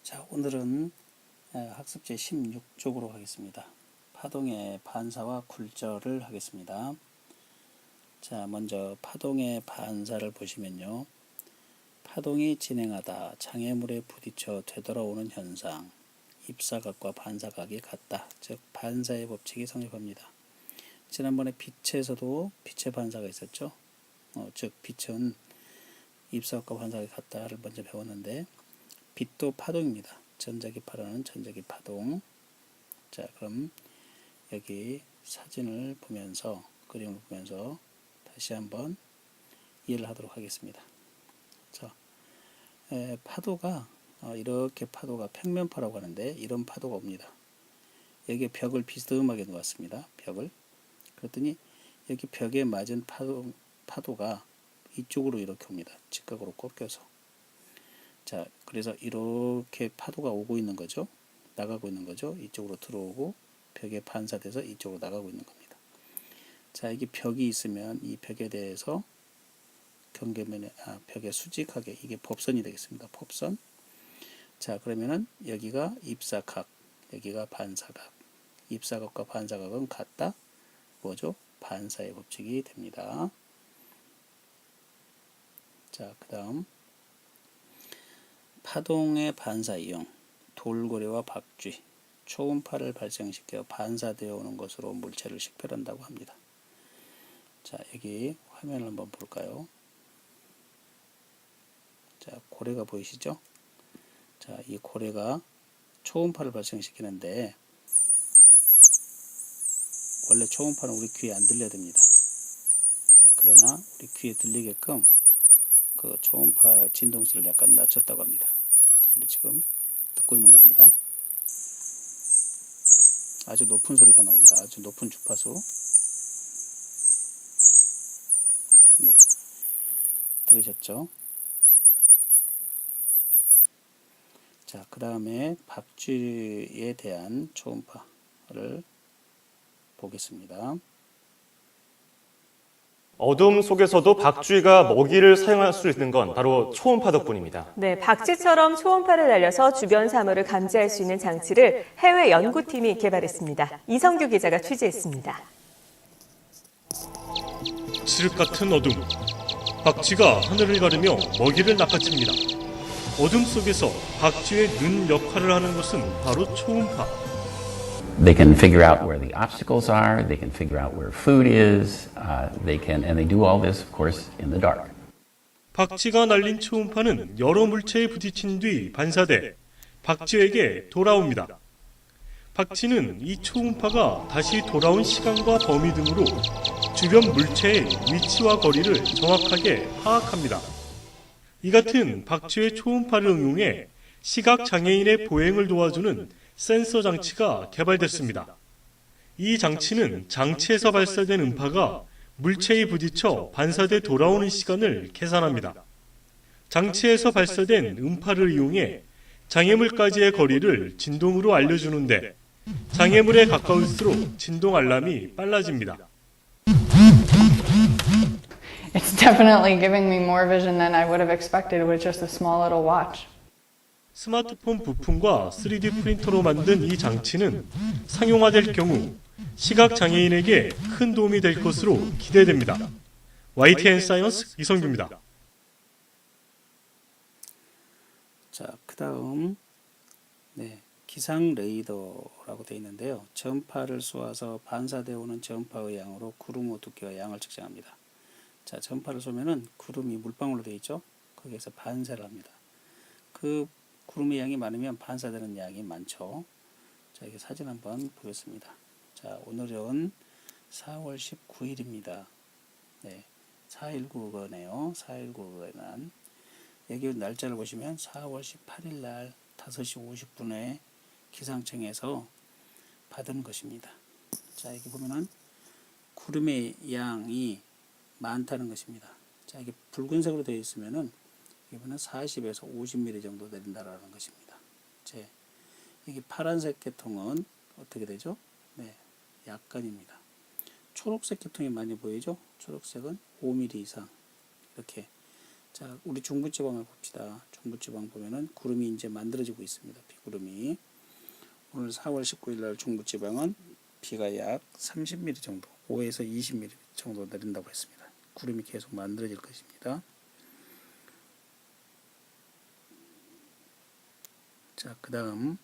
자, 오늘은 학습제 16쪽으로 가겠습니다. 파동의 반사와 굴절을 하겠습니다. 자, 먼저 파동의 반사를 보시면요. 파동이 진행하다 장애물에 부딪혀 되돌아오는 현상, 입사각과 반사각이 같다. 즉 반사의 법칙이 성립합니다. 지난번에 빛에서도 빛의 반사가 있었죠. 즉 빛은 입사각과 반사각이 같다를 먼저 배웠는데, 빛도 파동입니다. 전자기 파라는 전자기 파동. 자, 그럼 여기 사진을 보면서, 그림을 보면서 다시 한번 이해를 하도록 하겠습니다. 자, 파도가 이렇게 파도가 평면파라고 하는데, 이런 파도가 옵니다. 여기에 벽을 비스듬하게 놓았습니다. 벽을. 그랬더니 여기 벽에 맞은 파도가 이쪽으로 이렇게 옵니다. 직각으로 꺾여서. 자, 그래서 이렇게 파도가 오고 있는 거죠. 나가고 있는 거죠. 이쪽으로 들어오고 벽에 반사돼서 이쪽으로 나가고 있는 겁니다. 자, 여기 벽이 있으면 이 벽에 대해서 벽에 수직하게, 이게 법선이 되겠습니다. 법선. 자, 그러면은 여기가 입사각, 여기가 반사각. 입사각과 반사각은 같다. 뭐죠? 반사의 법칙이 됩니다. 자, 그 다음 파동의 반사 이용, 돌고래와 박쥐, 초음파를 발생시켜 반사되어 오는 것으로 물체를 식별한다고 합니다. 자, 여기 화면을 한번 볼까요? 자, 고래가 보이시죠? 자, 이 고래가 초음파를 발생시키는데, 원래 초음파는 우리 귀에 안 들려야 됩니다. 자, 그러나 우리 귀에 들리게끔 그 초음파 진동수를 약간 낮췄다고 합니다. 우리 지금 듣고 있는 겁니다. 아주 높은 소리가 나옵니다. 아주 높은 주파수. 네, 들으셨죠? 자, 그 다음에 박쥐에 대한 초음파를 보겠습니다. 어둠 속에서도 박쥐가 먹이를 사용할 수 있는 건 바로 초음파 덕분입니다. 네, 박쥐처럼 초음파를 날려서 주변 사물을 감지할 수 있는 장치를 해외 연구팀이 개발했습니다. 이성규 기자가 취재했습니다. 칠흑 같은 어둠. 박쥐가 하늘을 가르며 먹이를 낚아챕니다. 어둠 속에서 박쥐의 눈 역할을 하는 것은 바로 초음파. They can figure out where the obstacles are. They can figure out where food is. And they do all this, of course, in the dark. 박쥐가 날린 초음파는 여러 물체에 부딪힌 뒤 반사돼 박쥐에게 돌아옵니다. 박쥐는 이 초음파가 다시 돌아온 시간과 범위 등으로 주변 물체의 위치와 거리를 정확하게 파악합니다. 이 같은 박쥐의 초음파를 응용해 시각 장애인의 보행을 도와주는 센서 장치가 개발됐습니다. 이 장치는 장치에서 발사된 음파가 물체에 부딪혀 반사돼 돌아오는 시간을 계산합니다. 장치에서 발사된 음파를 이용해 장애물까지의 거리를 진동으로 알려주는데, 장애물에 가까울수록 진동 알람이 빨라집니다. It's definitely giving me more vision than I would have expected with just a small little watch. 스마트폰 부품과 3D 프린터로 만든 이 장치는 상용화될 경우 시각 장애인에게 큰 도움이 될 것으로 기대됩니다. YTN 사이언스 이성규입니다. 자, 그 다음 기상 레이더라고 되어 있는데요. 전파를 쏘아서 반사되어 오는 전파의 양으로 구름의 두께와 양을 측정합니다. 자, 전파를 쏘면은 구름이 물방울로 되어 있죠. 거기에서 반사를 합니다. 그 구름의 양이 많으면 반사되는 양이 많죠. 자, 이게 사진 한번 보겠습니다. 자, 오늘은 4월 19일입니다. 네, 4.19거네요. 4.19에 난 여기 날짜를 보시면 4월 18일 날 5시 50분에 기상청에서 받은 것입니다. 자, 여기 보면은 구름의 양이 많다는 것입니다. 자, 이게 붉은색으로 되어 있으면은 이번엔 40에서 50mm 정도 내린다라는 것입니다. 여기 파란색 계통은 어떻게 되죠? 네, 약간입니다. 초록색 계통이 많이 보이죠? 초록색은 5mm 이상 이렇게 자, 우리 중부지방을 봅시다. 중부지방 보면은 구름이 이제 만들어지고 있습니다. 비구름이. 오늘 4월 19일 날 중부지방은 비가 약 30mm 정도, 5에서 20mm 정도 내린다고 했습니다. 구름이 계속 만들어질 것입니다. 자, 그 다음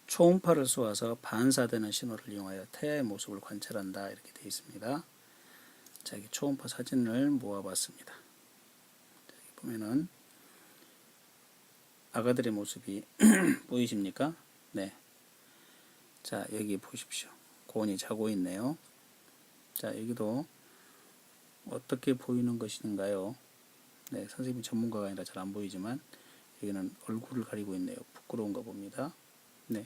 초음파를 쏘아서 반사되는 신호를 이용하여 태양의 모습을 관찰한다, 이렇게 되어 있습니다. 자, 여기 초음파 사진을 모아봤습니다. 자, 여기 보면은 아가들의 모습이 보이십니까? 네. 자, 여기 보십시오. 고온이 자고 있네요. 자, 여기도 어떻게 보이는 것인가요? 네, 선생님이 전문가가 아니라 잘 안 보이지만 여기는 얼굴을 가리고 있네요. 부끄러운가 봅니다. 네.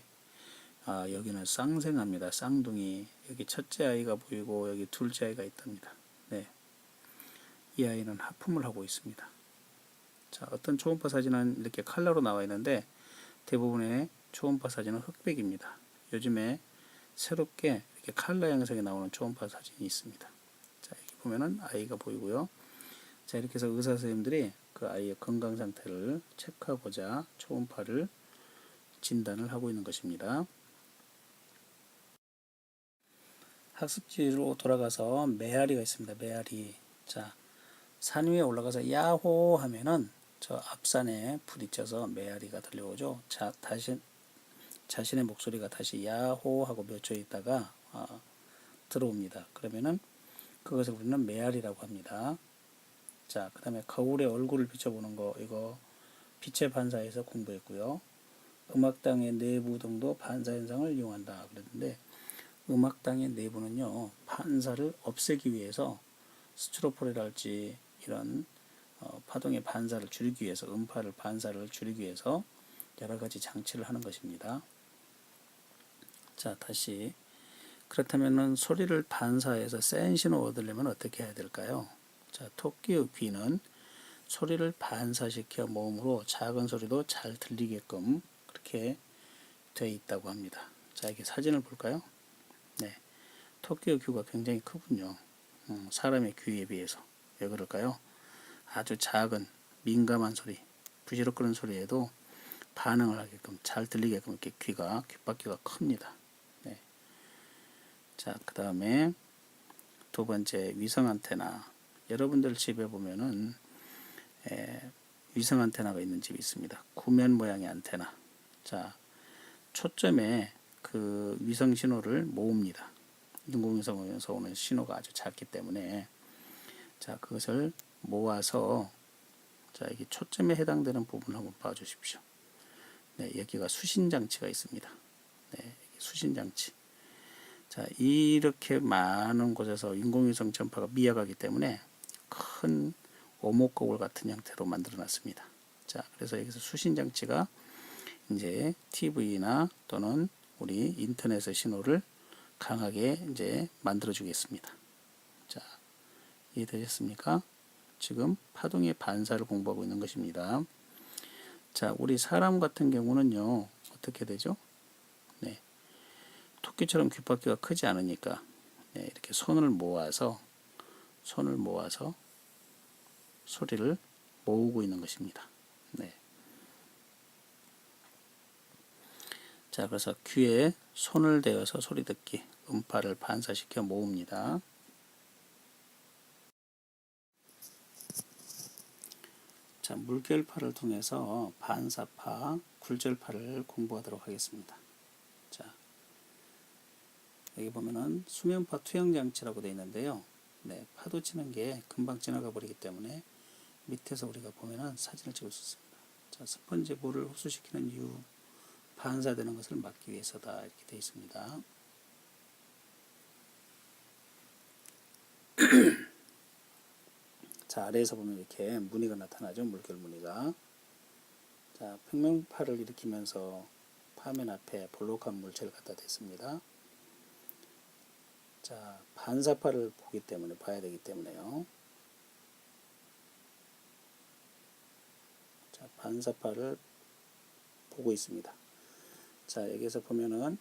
아, 여기는 쌍생아입니다. 쌍둥이. 여기 첫째 아이가 보이고 여기 둘째 아이가 있답니다. 네. 이 아이는 하품을 하고 있습니다. 자, 어떤 초음파 사진은 이렇게 컬러로 나와 있는데 대부분의 초음파 사진은 흑백입니다. 요즘에 새롭게 이렇게 컬러 양상이 나오는 초음파 사진이 있습니다. 자, 여기 보면은 아이가 보이고요. 자, 이렇게 해서 의사 선생님들이 그 아이의 건강 상태를 체크하고자 초음파를 진단을 하고 있는 것입니다. 학습지로 돌아가서 메아리가 있습니다. 메아리. 자, 산 위에 올라가서 야호 하면은 저 앞산에 부딪혀서 메아리가 들려오죠. 자, 자신의 목소리가 다시 야호 하고 몇 초 있다가 들어옵니다. 그러면은 그것을 우리는 메아리라고 합니다. 자, 그 다음에 거울에 얼굴을 비춰보는 거, 이거 빛의 반사에서 공부했고요. 음악당의 내부 등도 반사 현상을 이용한다 그랬는데, 음악당의 내부는요, 반사를 없애기 위해서 스티로폴이랄지 이런 파동의 반사를 줄이기 위해서, 음파를 반사를 줄이기 위해서 여러 가지 장치를 하는 것입니다. 자, 다시. 그렇다면은 소리를 반사해서 센 신호 얻으려면 어떻게 해야 될까요? 자, 토끼의 귀는 소리를 반사시켜 모음으로 작은 소리도 잘 들리게끔 그렇게 되어 있다고 합니다. 자, 이렇게 사진을 볼까요? 네. 토끼의 귀가 굉장히 크군요. 사람의 귀에 비해서. 왜 그럴까요? 아주 작은 민감한 소리, 부시럭거리는 소리에도 반응을 하게끔, 잘 들리게끔 이렇게 귓바퀴가 큽니다. 네. 자, 그 다음에 두 번째, 위성 안테나. 여러분들 집에 보면은 위성 안테나가 있는 집이 있습니다. 구면 모양의 안테나. 자, 초점에 그 위성 신호를 모읍니다. 인공위성에서 오는 신호가 아주 작기 때문에, 자, 그것을 모아서, 자, 여기 초점에 해당되는 부분을 한번 봐주십시오. 네, 여기가 수신장치가 있습니다. 네, 수신장치. 자, 이렇게 많은 곳에서 인공위성 전파가 미약하기 때문에 큰 오목거울 같은 형태로 만들어 놨습니다. 자, 그래서 여기서 수신장치가 이제 TV나 또는 우리 인터넷의 신호를 강하게 이제 만들어 주겠습니다. 자, 이해되셨습니까? 지금 파동의 반사를 공부하고 있는 것입니다. 자, 우리 사람 같은 경우는요, 어떻게 되죠? 네. 토끼처럼 귓바퀴가 크지 않으니까, 네, 이렇게 손을 모아서 소리를 모으고 있는 것입니다. 네. 자, 그래서 귀에 손을 대어서 소리 듣기, 음파를 반사시켜 모읍니다. 자, 물결파를 통해서 반사파, 굴절파를 공부하도록 하겠습니다. 자, 여기 보면은 수면파 투영장치라고 되어 있는데요. 네, 파도 치는 게 금방 지나가 버리기 때문에 밑에서 우리가 보면은 사진을 찍을 수 있습니다. 자, 스펀지 볼을 흡수시키는 이유, 반사되는 것을 막기 위해서다, 이렇게 되어 있습니다. 자, 아래에서 보면 이렇게 무늬가 나타나죠. 물결 무늬가. 자, 평면파를 일으키면서 화면 앞에 볼록한 물체를 갖다 댔습니다. 자, 반사파를 봐야 되기 때문에요. 자, 반사파를 보고 있습니다. 자, 여기서 보면은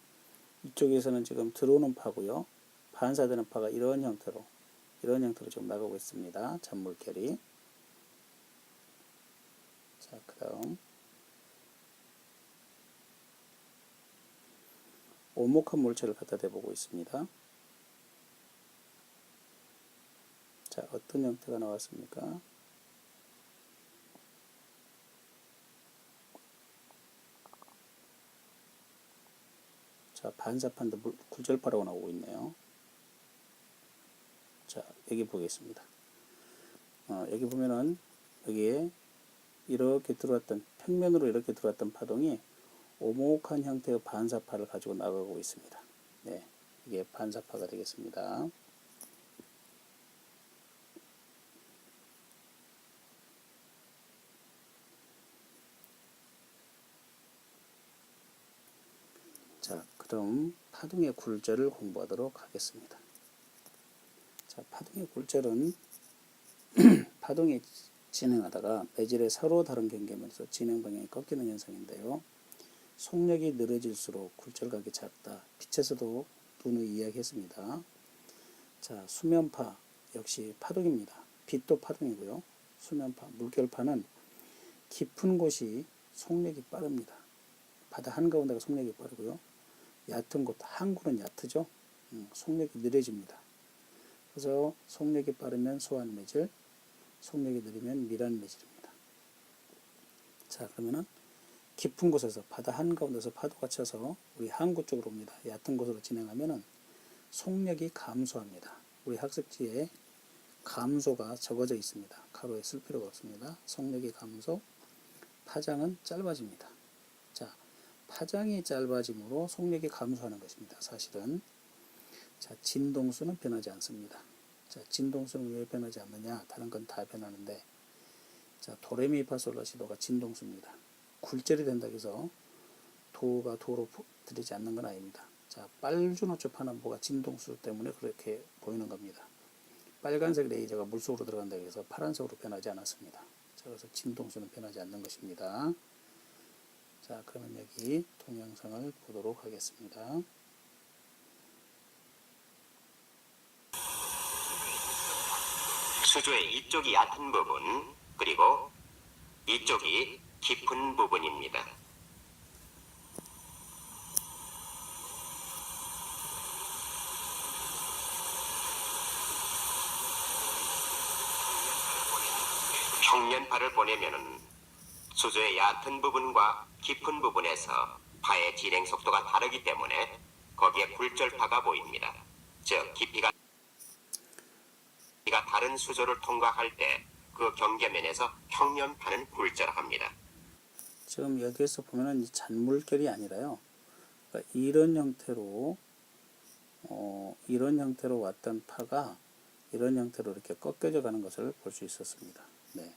이쪽에서는 지금 들어오는 파고요. 반사되는 파가 이런 형태로 지금 나가고 있습니다. 잔물결이. 자, 그 다음 오목한 물체를 갖다 대보고 있습니다. 자, 어떤 형태가 나왔습니까? 자, 반사판도 굴절파라고 나오고 있네요. 자, 여기 보겠습니다. 여기 보면은 여기에 이렇게 들어왔던, 평면으로 이렇게 들어왔던 파동이 오목한 형태의 반사파를 가지고 나가고 있습니다. 네, 이게 반사파가 되겠습니다. 자, 그럼 파동의 굴절을 공부하도록 하겠습니다. 자, 파동의 굴절은 파동이 진행하다가 매질의 서로 다른 경계면서 진행 방향이 꺾이는 현상인데요. 속력이 느려질수록 굴절각이 작다. 빛에서도 누누이 이야기했습니다. 자, 수면파 역시 파동입니다. 빛도 파동이고요. 수면파, 물결파는 깊은 곳이 속력이 빠릅니다. 바다 한가운데가 속력이 빠르고요. 얕은 곳, 항구는 얕죠. 속력이 느려집니다. 그래서 속력이 빠르면 소환 매질, 속력이 느리면 미란 매질입니다. 자, 그러면은 깊은 곳에서 바다 한가운데서 파도가 쳐서 우리 항구 쪽으로 옵니다. 얕은 곳으로 진행하면은 속력이 감소합니다. 우리 학습지에 감소가 적어져 있습니다. 가로에 쓸 필요가 없습니다. 속력이 감소, 파장은 짧아집니다. 자, 파장이 짧아짐으로 속력이 감소하는 것입니다. 사실은. 자, 진동수는 변하지 않습니다. 자, 진동수는 왜 변하지 않느냐? 다른 건 다 변하는데, 자, 도레미파솔라시도가 진동수입니다. 굴절이 된다고 해서 도가 도로 들이지 않는 건 아닙니다. 자, 빨주노초 파남보가 진동수 때문에 그렇게 보이는 겁니다. 빨간색 레이저가 물속으로 들어간다고 해서 파란색으로 변하지 않았습니다. 자, 그래서 진동수는 변하지 않는 것입니다. 자, 그러면 여기 동영상을 보도록 하겠습니다. 수조의 이쪽이 얕은 부분, 그리고 이쪽이 깊은 부분입니다. 평면파를 보내면은 수조의 얕은 부분과 깊은 부분에서 파의 진행 속도가 다르기 때문에 거기에 굴절파가 보입니다. 즉 깊이가 다른 수조를 통과할 때 그 경계면에서 평면파는 굴절합니다. 지금 여기에서 보면은 잔물결이 아니라요. 그러니까 이런 형태로 왔던 파가 이런 형태로 이렇게 꺾여져 가는 것을 볼 수 있었습니다. 네.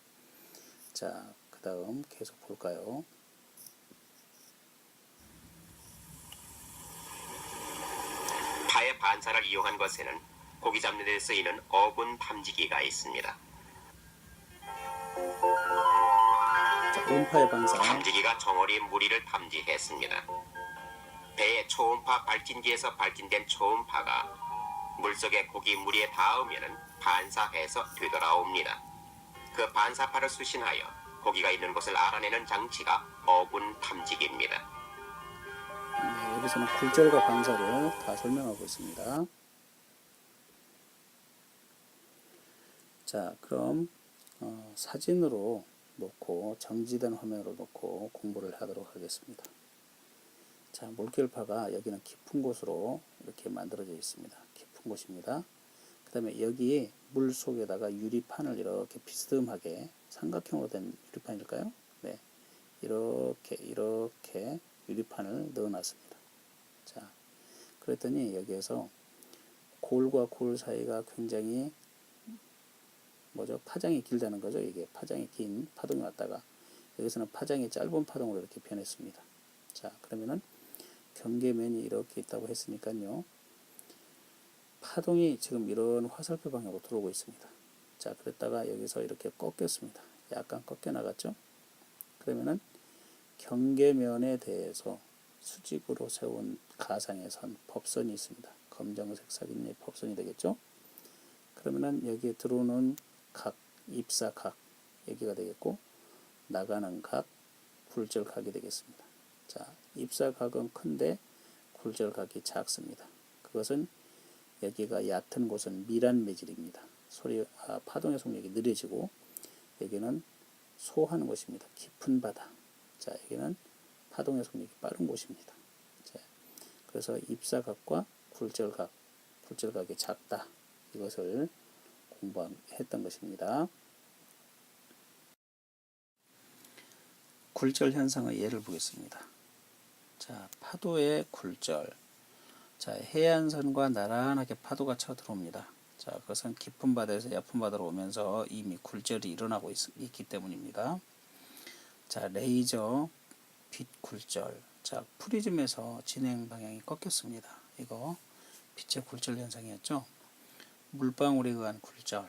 자, 그 다음 계속 볼까요? 파의 반사를 이용한 것에는 고기 잡는 데 쓰이는 어군 탐지기가 있습니다. 자, 음파의 반사. 탐지기가 정어리 무리를 탐지했습니다. 배의 초음파 발진기에서 발진된 초음파가 물속의 고기 무리에 닿으면 반사해서 되돌아옵니다. 그 반사파를 수신하여 고기가 있는 곳을 알아내는 장치가 어군 탐지기입니다. 네, 여기서는 굴절과 반사를 다 설명하고 있습니다. 자, 그럼 사진으로 놓고 정지된 화면으로 놓고 공부를 하도록 하겠습니다. 자, 물결파가 여기는 깊은 곳으로 이렇게 만들어져 있습니다. 깊은 곳입니다. 그 다음에 여기에 물 속에다가 유리판을 이렇게 비스듬하게 삼각형으로 된 유리판일까요? 네, 이렇게 유리판을 넣어놨습니다. 자, 그랬더니 여기에서 골과 골 사이가 굉장히 파장이 길다는 거죠. 이게 파장이 긴 파동이 왔다가 여기서는 파장이 짧은 파동으로 이렇게 변했습니다. 자, 그러면은 경계면이 이렇게 있다고 했으니까요. 파동이 지금 이런 화살표 방향으로 들어오고 있습니다. 자, 그랬다가 여기서 이렇게 꺾였습니다. 약간 꺾여 나갔죠. 그러면은 경계면에 대해서 수직으로 세운 가상의 선, 법선이 있습니다. 검정색 사진의 법선이 되겠죠. 그러면은 여기에 들어오는 각, 입사각 여기가 되겠고 나가는 각, 굴절각이 되겠습니다. 자, 입사각은 큰데 굴절각이 작습니다. 그것은 여기가 얕은 곳은 밀한 매질입니다. 파동의 속력이 느려지고 여기는 소하는 곳입니다. 깊은 바다. 자, 여기는 파동의 속력이 빠른 곳입니다. 자, 그래서 입사각과 굴절각이 작다. 이것을 공부했던 것입니다. 굴절 현상의 예를 보겠습니다. 자, 파도의 굴절. 자, 해안선과 나란하게 파도가 쳐 들어옵니다. 자, 그것은 깊은 바다에서 얕은 바다로 오면서 이미 굴절이 일어나고 있기 때문입니다. 자, 레이저 빛 굴절. 자, 프리즘에서 진행 방향이 꺾였습니다. 이거 빛의 굴절 현상이었죠. 물방울에 의한 굴절.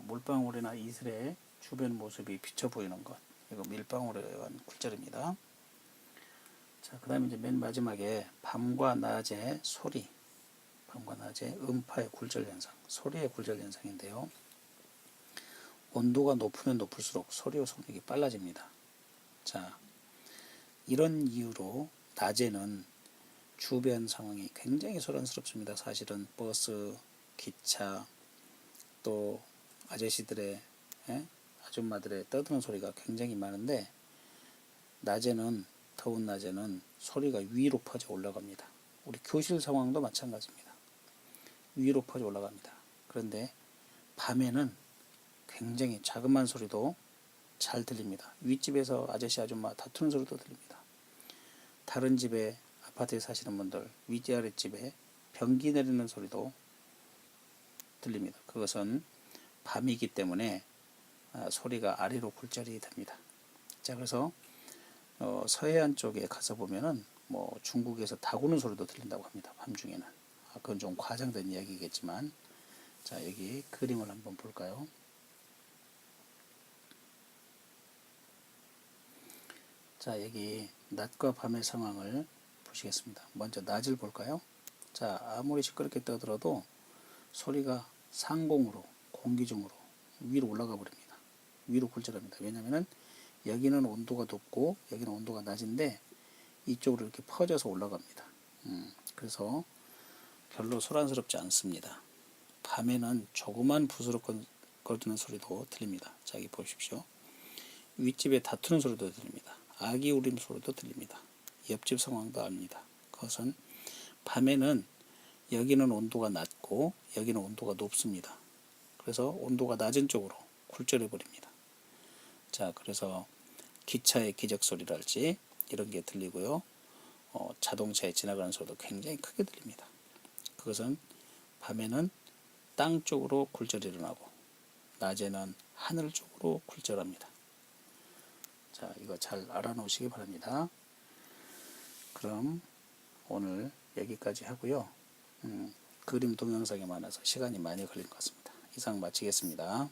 물방울이나 이슬의 주변 모습이 비쳐 보이는 것. 이거 밀방울에 의한 굴절입니다. 자, 그 다음에 이제 맨 마지막에 밤과 낮의 소리, 밤과 낮의 음파의 굴절 현상, 소리의 굴절 현상인데요. 온도가 높으면 높을수록 소리의 속력이 빨라집니다. 자, 이런 이유로 낮에는 주변 상황이 굉장히 소란스럽습니다. 사실은 버스, 기차, 또 아저씨들의, 아줌마들의 떠드는 소리가 굉장히 많은데 더운 낮에는 소리가 위로 퍼져 올라갑니다. 우리 교실 상황도 마찬가지입니다. 위로 퍼져 올라갑니다. 그런데 밤에는 굉장히 자그마한 소리도 잘 들립니다. 윗집에서 아저씨 아줌마 다투는 소리도 들립니다. 다른 집에 아파트에 사시는 분들 윗아랫집에 변기 내리는 소리도 들립니다. 그것은 밤이기 때문에 소리가 아래로 굴절이 됩니다. 자, 그래서 서해안 쪽에 가서 보면은 뭐 중국에서 다구는 소리도 들린다고 합니다. 밤중에는. 그건 좀 과장된 이야기겠지만, 자, 여기 그림을 한번 볼까요? 자, 여기 낮과 밤의 상황을 보시겠습니다. 먼저 낮을 볼까요? 자, 아무리 시끄럽게 떠들어도 소리가 상공으로, 공기 중으로 위로 올라가 버립니다. 위로 굴절합니다. 왜냐하면 여기는 온도가 높고 여기는 온도가 낮은데 이쪽으로 이렇게 퍼져서 올라갑니다. 그래서 별로 소란스럽지 않습니다. 밤에는 조그만 부스럭거리는 소리도 들립니다. 자, 여기 보십시오. 윗집에 다투는 소리도 들립니다. 아기 울음 소리도 들립니다. 옆집 상황도 압니다. 그것은 밤에는 여기는 온도가 낮고 여기는 온도가 높습니다. 그래서 온도가 낮은 쪽으로 굴절해 버립니다. 자, 그래서 기차의 기적 소리랄지 이런 게 들리고요. 자동차에 지나가는 소리도 굉장히 크게 들립니다. 그것은 밤에는 땅 쪽으로 굴절이 일어나고 낮에는 하늘 쪽으로 굴절합니다. 자, 이거 잘 알아놓으시기 바랍니다. 그럼 오늘 여기까지 하고요. 그림 동영상이 많아서 시간이 많이 걸린 것 같습니다. 이상 마치겠습니다.